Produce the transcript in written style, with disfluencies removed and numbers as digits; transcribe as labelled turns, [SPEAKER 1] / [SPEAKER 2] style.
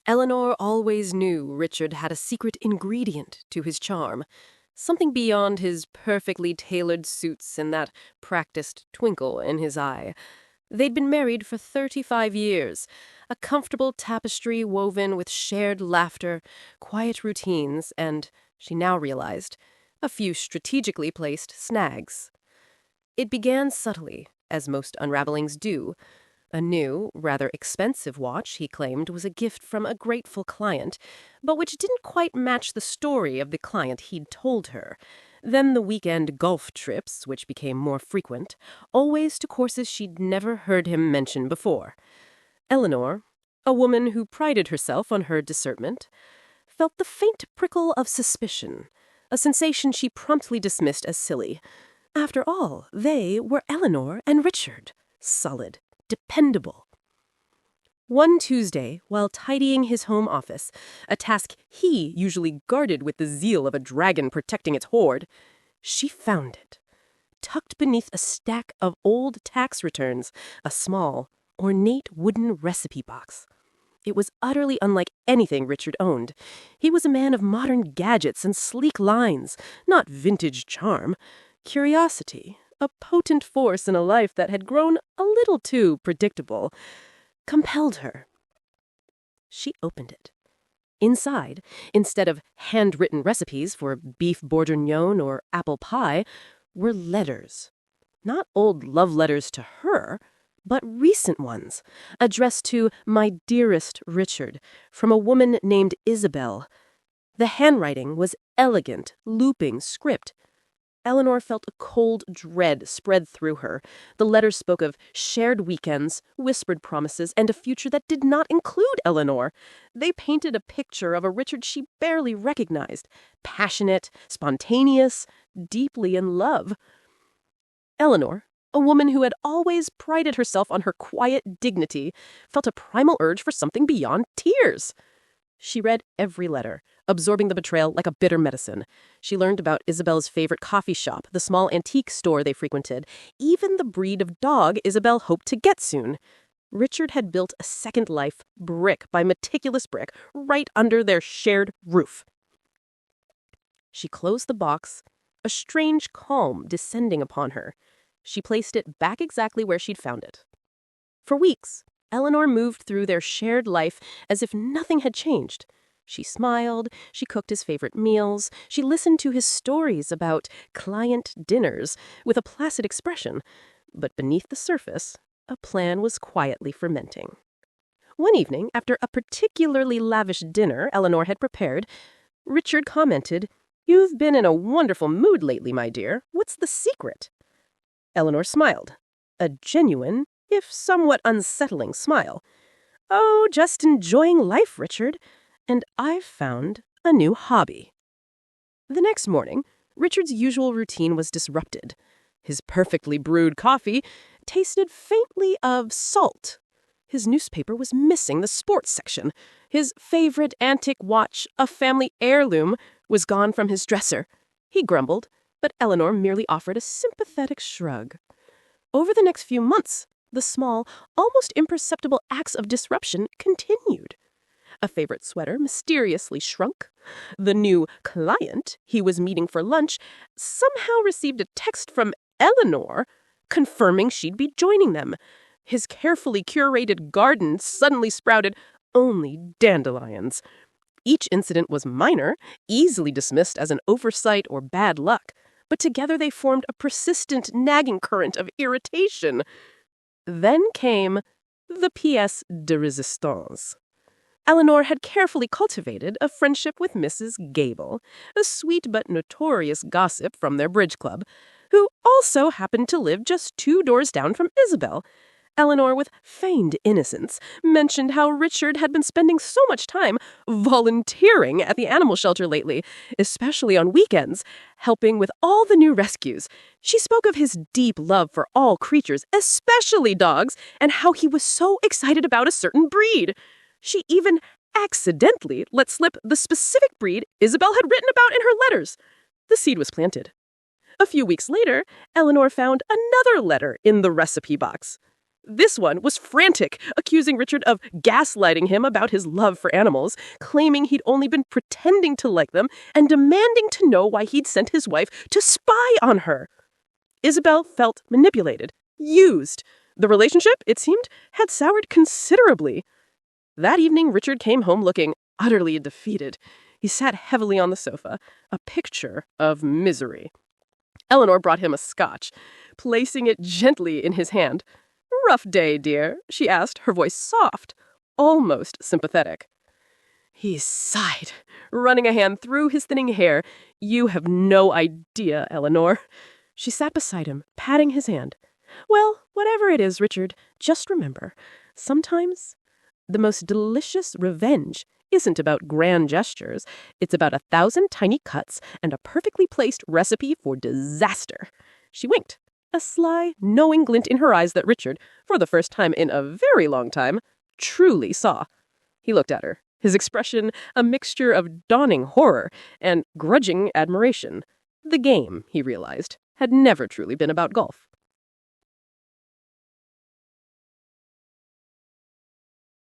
[SPEAKER 1] Eleanor always knew Richard had a secret ingredient to his charm, something beyond his perfectly tailored suits and that practiced twinkle in his eye. They'd been married for 35 years, a comfortable tapestry woven with shared laughter, quiet routines, and, she now realized, a few strategically placed snags. It began subtly, as most unravelings do. A new, rather expensive watch, he claimed, was a gift from a grateful client, but which didn't quite match the story of the client he'd told her. Then the weekend golf trips, which became more frequent, always to courses she'd never heard him mention before. Eleanor, a woman who prided herself on her discernment, felt the faint prickle of suspicion, a sensation she promptly dismissed as silly. After all, they were Eleanor and Richard, solid, dependable. One Tuesday, while tidying his home office, a task he usually guarded with the zeal of a dragon protecting its hoard, she found it, tucked beneath a stack of old tax returns, a small, ornate wooden recipe box. It was utterly unlike anything Richard owned. He was a man of modern gadgets and sleek lines, not vintage charm. Curiosity, a potent force in a life that had grown a little too predictable, compelled her. She opened it. Inside, instead of handwritten recipes for beef bourguignon or apple pie, were letters. Not old love letters to her, but recent ones, addressed to "My dearest Richard," from a woman named Isabel. The handwriting was elegant, looping script. Eleanor felt a cold dread spread through her. The letters spoke of shared weekends, whispered promises, and a future that did not include Eleanor. They painted a picture of a Richard she barely recognized, passionate, spontaneous, deeply in love. Eleanor, a woman who had always prided herself on her quiet dignity, felt a primal urge for something beyond tears. She read every letter, absorbing the betrayal like a bitter medicine. She learned about Isabel's favorite coffee shop, the small antique store they frequented, even the breed of dog Isabel hoped to get soon. Richard had built a second life, brick by meticulous brick, right under their shared roof. She closed the box, a strange calm descending upon her. She placed it back exactly where she'd found it. For weeks, Eleanor moved through their shared life as if nothing had changed. She smiled, she cooked his favorite meals, she listened to his stories about client dinners with a placid expression. But beneath the surface, a plan was quietly fermenting. One evening, after a particularly lavish dinner Eleanor had prepared, Richard commented, "You've been in a wonderful mood lately, my dear. What's the secret?" Eleanor smiled, a genuine, if somewhat unsettling smile. "Oh, just enjoying life, Richard. And I've found a new hobby." The next morning, Richard's usual routine was disrupted. His perfectly brewed coffee tasted faintly of salt. His newspaper was missing the sports section. His favorite antique watch, a family heirloom, was gone from his dresser. He grumbled, but Eleanor merely offered a sympathetic shrug. Over the next few months, the small, almost imperceptible acts of disruption continued. A favorite sweater mysteriously shrunk. The new client he was meeting for lunch somehow received a text from Eleanor confirming she'd be joining them. His carefully curated garden suddenly sprouted only dandelions. Each incident was minor, easily dismissed as an oversight or bad luck, but together they formed a persistent, nagging current of irritation. Then came the pièce de résistance. Eleanor had carefully cultivated a friendship with Mrs. Gable, a sweet but notorious gossip from their bridge club, who also happened to live just 2 doors down from Isabel. Eleanor, with feigned innocence, mentioned how Richard had been spending so much time volunteering at the animal shelter lately, especially on weekends, helping with all the new rescues. She spoke of his deep love for all creatures, especially dogs, and how he was so excited about a certain breed. She even accidentally let slip the specific breed Isabel had written about in her letters. The seed was planted. A few weeks later, Eleanor found another letter in the recipe box. This one was frantic, accusing Richard of gaslighting him about his love for animals, claiming he'd only been pretending to like them, and demanding to know why he'd sent his wife to spy on her. Isabel felt manipulated, used. The relationship, it seemed, had soured considerably. That evening, Richard came home looking utterly defeated. He sat heavily on the sofa, a picture of misery. Eleanor brought him a scotch, placing it gently in his hand. "Rough day, dear?" she asked, her voice soft, almost sympathetic. He sighed, running a hand through his thinning hair. "You have no idea, Eleanor." She sat beside him, patting his hand. "Well, whatever it is, Richard, just remember, sometimes the most delicious revenge isn't about grand gestures. It's about 1,000 tiny cuts and a perfectly placed recipe for disaster." She winked, a sly, knowing glint in her eyes that Richard, for the first time in a very long time, truly saw. He looked at her, his expression a mixture of dawning horror and grudging admiration. The game, he realized, had never truly been about golf.